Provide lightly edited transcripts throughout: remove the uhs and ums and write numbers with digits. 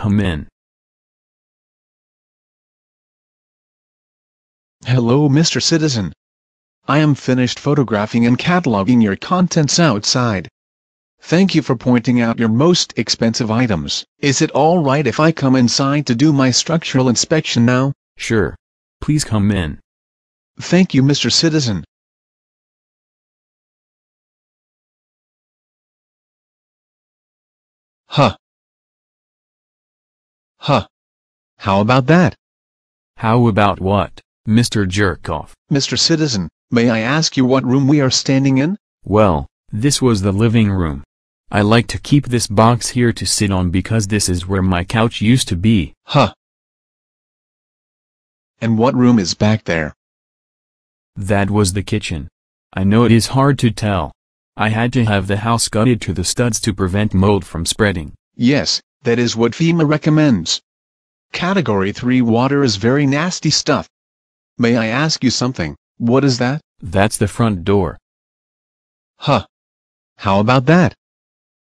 come in. Hello, Mr. Citizen. I am finished photographing and cataloging your contents outside. Thank you for pointing out your most expensive items. Is it all right if I come inside to do my structural inspection now? Sure. Please come in. Thank you, Mr. Citizen. Huh. Huh. How about that? How about what, Mr. Jerkoff? Mr. Citizen, may I ask you what room we are standing in? Well, this was the living room. I like to keep this box here to sit on because this is where my couch used to be. Huh. And what room is back there? That was the kitchen. I know it is hard to tell. I had to have the house gutted to the studs to prevent mold from spreading. Yes, that is what FEMA recommends. Category 3 water is very nasty stuff. May I ask you something? What is that? That's the front door. Huh. How about that?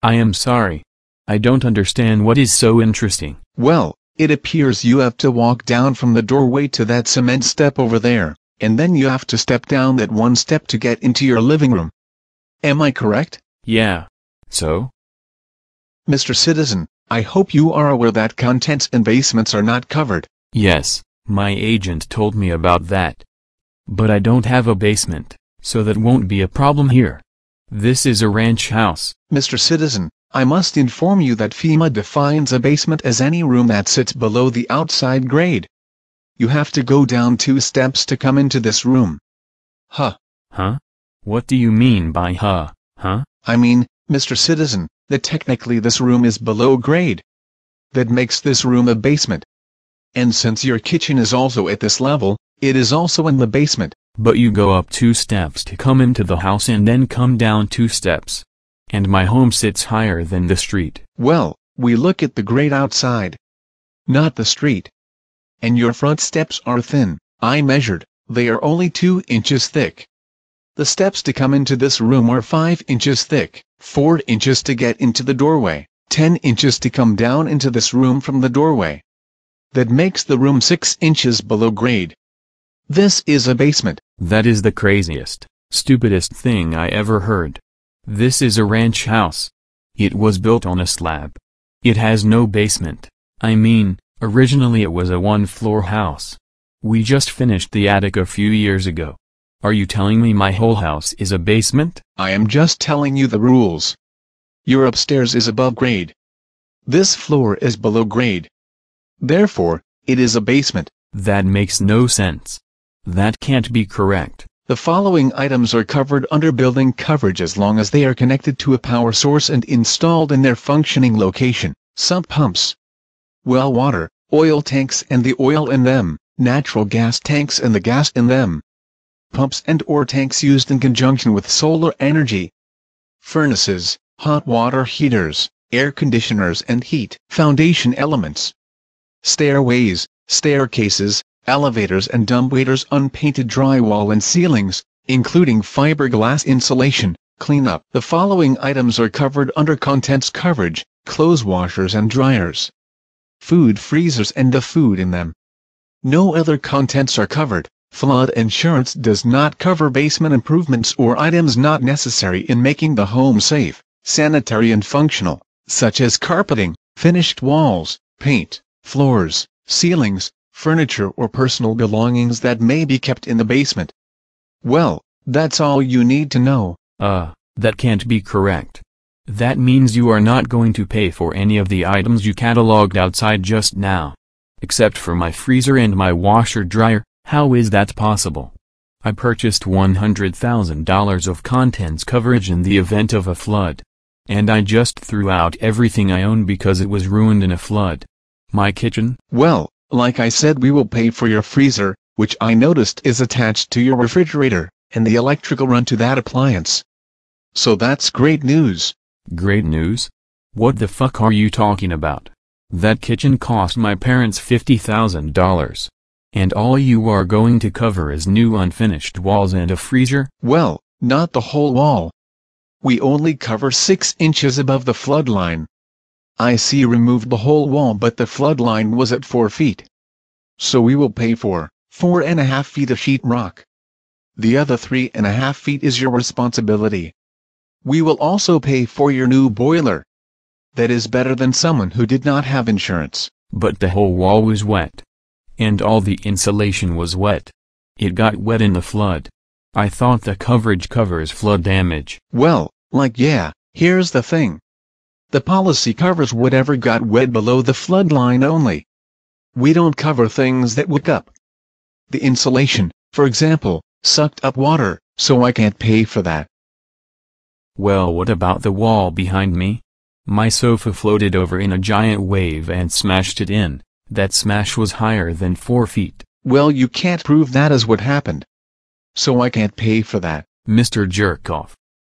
I am sorry. I don't understand what is so interesting. Well, it appears you have to walk down from the doorway to that cement step over there, and then you have to step down that one step to get into your living room. Am I correct? Yeah. So? Mr. Citizen, I hope you are aware that contents and basements are not covered. Yes, my agent told me about that. But I don't have a basement, so that won't be a problem here. This is a ranch house. Mr. Citizen, I must inform you that FEMA defines a basement as any room that sits below the outside grade. You have to go down 2 steps to come into this room. Huh. Huh? What do you mean by huh? I mean, Mr. Citizen, that technically this room is below grade. That makes this room a basement. And since your kitchen is also at this level, it is also in the basement. But you go up 2 steps to come into the house and then come down 2 steps. And my home sits higher than the street. Well, we look at the grade outside, not the street. And your front steps are thin. I measured, they are only 2 inches thick. The steps to come into this room are 5 inches thick, 4 inches to get into the doorway, 10 inches to come down into this room from the doorway. That makes the room 6 inches below grade. This is a basement. That is the craziest, stupidest thing I ever heard. This is a ranch house. It was built on a slab. It has no basement. I mean, originally it was a 1-floor house. We just finished the attic a few years ago. Are you telling me my whole house is a basement? I am just telling you the rules. Your upstairs is above grade. This floor is below grade. Therefore, it is a basement. That makes no sense. That can't be correct. The following items are covered under building coverage as long as they are connected to a power source and installed in their functioning location: sump pumps, well water, oil tanks and the oil in them, natural gas tanks and the gas in them, pumps and or tanks used in conjunction with solar energy, furnaces, hot water heaters, air conditioners and heat, foundation elements, stairways, staircases, elevators and dumbwaiters, unpainted drywall and ceilings, including fiberglass insulation, cleanup. The following items are covered under contents coverage: clothes washers and dryers, food freezers and the food in them. No other contents are covered. Flood insurance does not cover basement improvements or items not necessary in making the home safe, sanitary and functional, such as carpeting, finished walls, paint, floors, ceilings, furniture or personal belongings that may be kept in the basement. Well, that's all you need to know. That can't be correct. That means you are not going to pay for any of the items you cataloged outside just now. Except for my freezer and my washer-dryer. How is that possible? I purchased $100,000 of contents coverage in the event of a flood. And I just threw out everything I own because it was ruined in a flood. My kitchen? Well, like I said, we will pay for your freezer, which I noticed is attached to your refrigerator, and the electrical run to that appliance. So that's great news. Great news? What the fuck are you talking about? That kitchen cost my parents $50,000. And all you are going to cover is new unfinished walls and a freezer? Well, not the whole wall. We only cover 6 inches above the flood line. I see removed the whole wall, but the flood line was at 4 feet. So we will pay for 4.5 feet of sheetrock. The other 3.5 feet is your responsibility. We will also pay for your new boiler. That is better than someone who did not have insurance. But the whole wall was wet. And all the insulation was wet. It got wet in the flood. I thought the coverage covers flood damage. Well, yeah, here's the thing. The policy covers whatever got wet below the flood line only. We don't cover things that wick up. The insulation, for example, sucked up water, so I can't pay for that. Well, what about the wall behind me? My sofa floated over in a giant wave and smashed it in. That smash was higher than 4 feet. Well, you can't prove that is what happened. So I can't pay for that. Mr. Jerkoff,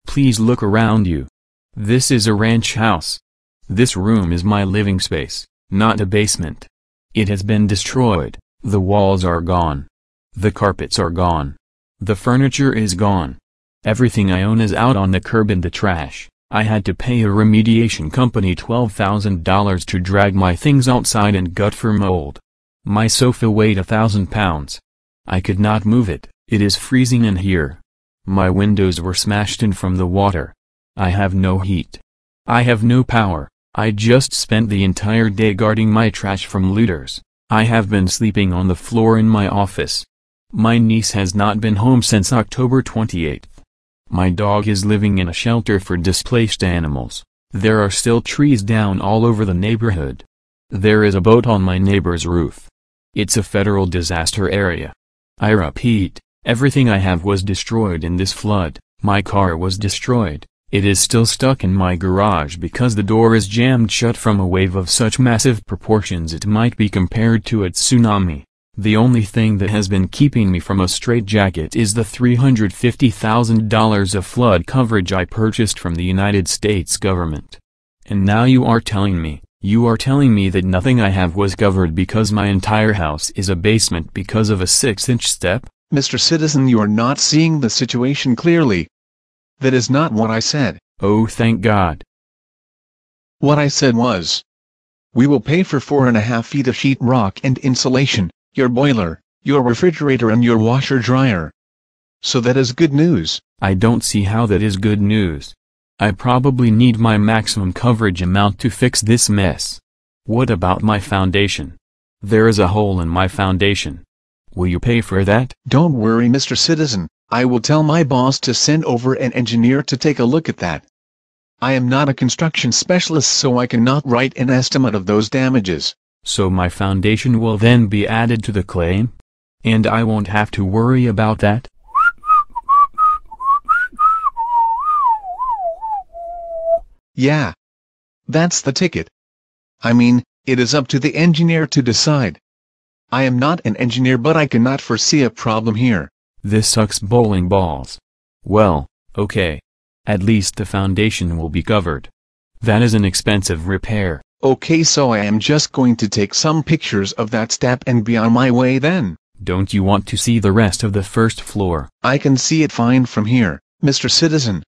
please look around you. This is a ranch house. This room is my living space, not a basement. It has been destroyed. The walls are gone. The carpets are gone. The furniture is gone. Everything I own is out on the curb in the trash. I had to pay a remediation company $12,000 to drag my things outside and gut for mold. My sofa weighed 1,000 pounds. I could not move it. It is freezing in here. My windows were smashed in from the water. I have no heat. I have no power. I just spent the entire day guarding my trash from looters. I have been sleeping on the floor in my office. My niece has not been home since October 28th. My dog is living in a shelter for displaced animals. There are still trees down all over the neighborhood. There is a boat on my neighbor's roof. It's a federal disaster area. I repeat, everything I have was destroyed in this flood. My car was destroyed. It is still stuck in my garage because the door is jammed shut from a wave of such massive proportions it might be compared to a tsunami. The only thing that has been keeping me from a straitjacket is the $350,000 of flood coverage I purchased from the United States government. And now you are telling me that nothing I have was covered because my entire house is a basement because of a 6-inch step? Mr. Citizen, you are not seeing the situation clearly. That is not what I said. Oh, thank God. What I said was, we will pay for 4.5 feet of sheetrock and insulation, your boiler, your refrigerator and your washer-dryer. So that is good news. I don't see how that is good news. I probably need my maximum coverage amount to fix this mess. What about my foundation? There is a hole in my foundation. Will you pay for that? Don't worry, Mr. Citizen. I will tell my boss to send over an engineer to take a look at that. I am not a construction specialist, so I cannot write an estimate of those damages. So my foundation will then be added to the claim? And I won't have to worry about that? Yeah. That's the ticket. I mean, it is up to the engineer to decide. I am not an engineer, but I cannot foresee a problem here. This sucks bowling balls. Well, okay. At least the foundation will be covered. That is an expensive repair. Okay, so I am just going to take some pictures of that step and be on my way then. Don't you want to see the rest of the first floor? I can see it fine from here, Mr. Citizen.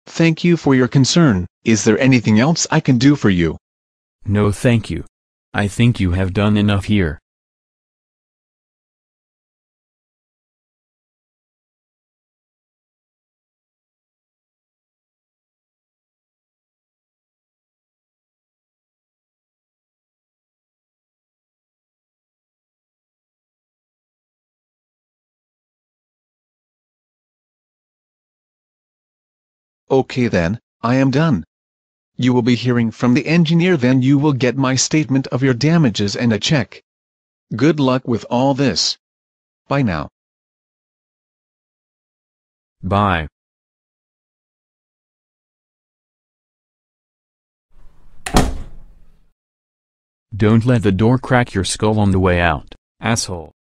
Thank you for your concern. Is there anything else I can do for you? No, thank you. I think you have done enough here. Okay then, I am done. You will be hearing from the engineer, then you will get my statement of your damages and a check. Good luck with all this. Bye now. Bye. Don't let the door crack your skull on the way out, asshole.